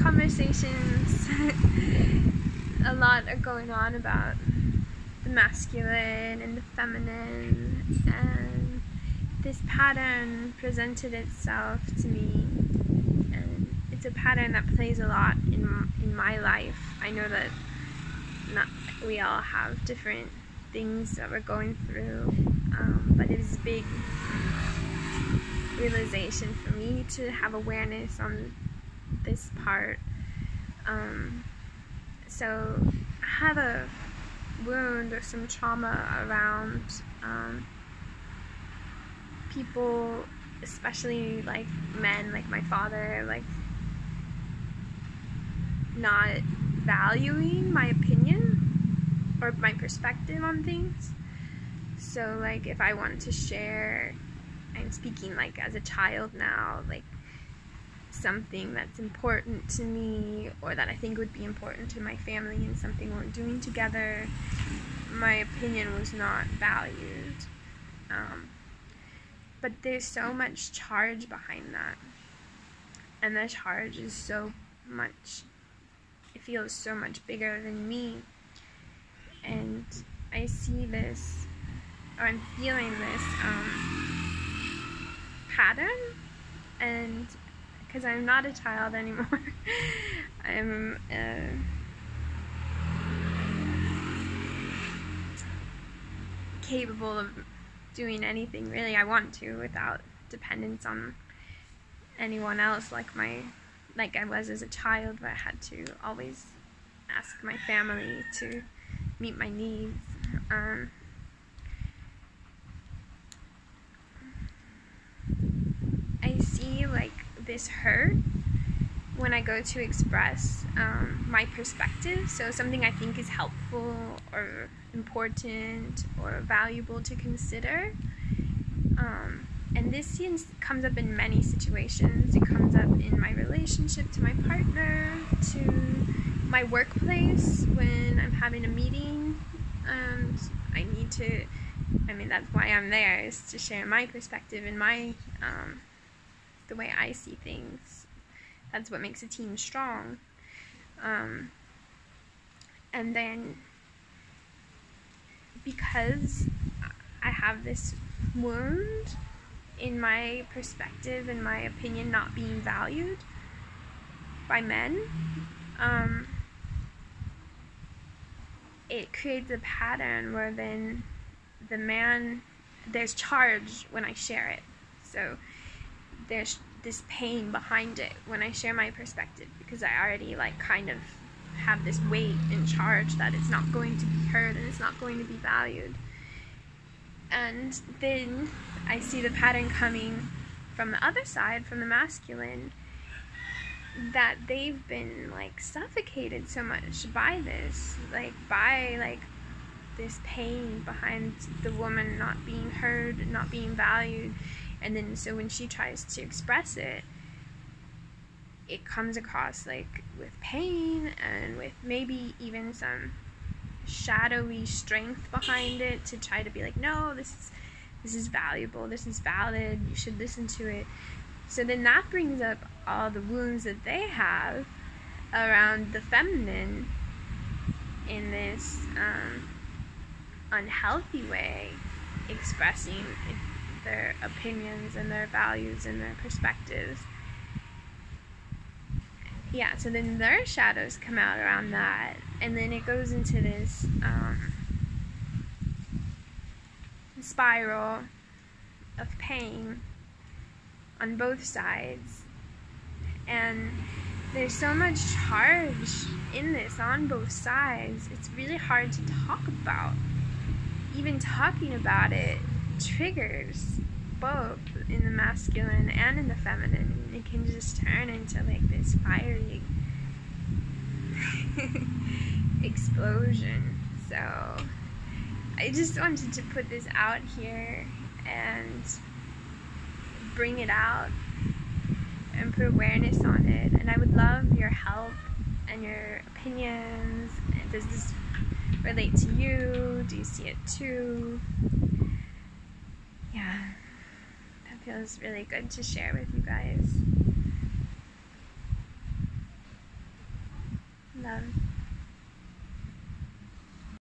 conversations a lot are going on about the masculine and the feminine, and this pattern presented itself to me, and it's a pattern that plays a lot in my life. I know that we all have different things that we're going through, but it was a big realization for me to have awareness on this part. So I have a wound or some trauma around people, especially like men, like my father, like not valuing my opinion or my perspective on things. So like if I wanted to share, I'm speaking like as a child now, like something that's important to me or that I think would be important to my family and something we're doing together, my opinion was not valued. But there's so much charge behind that, and the charge is so much, it feels so much bigger than me, and I see this, or I'm feeling this pattern, and because I'm not a child anymore, I'm capable of doing anything really I want to without dependence on anyone else, like I was as a child, where I had to always ask my family to meet my needs. I see like this hurt when I go to express my perspective, so something I think is helpful or important or valuable to consider. And this comes up in many situations. It comes up in my relationship to my partner, to my workplace when I'm having a meeting and I need to, that's why I'm there, is to share my perspective and my the way I see things. That's what makes a team strong. And then because I have this wound in my perspective and my opinion not being valued by men, it creates a pattern where then the man, there's charge when I share it. So there's this pain behind it when I share my perspective, because I already like kind of have this weight and charge that it's not going to be heard and it's not going to be valued. And then I see the pattern coming from the other side, from the masculine, that they've been like suffocated so much by this, by this pain behind the woman not being heard, not being valued. And then so when she tries to express it, it comes across like with pain and with maybe even some shadowy strength behind it to try to be like, no, this is valuable, this is valid, you should listen to it. So then that brings up all the wounds that they have around the feminine in this unhealthy way, expressing their opinions and their values and their perspectives. Yeah, so then their shadows come out around that, and then it goes into this spiral of pain on both sides. And there's so much charge in this on both sides. It's really hard to talk about. Even talking about it triggers both in the masculine and in the feminine. It can just turn into like this fiery explosion. So I just wanted to put this out here and bring it out and put awareness on it. And I would love your help and your opinions. Does this relate to you? Do you see it too? Yeah, that feels really good to share with you guys. love.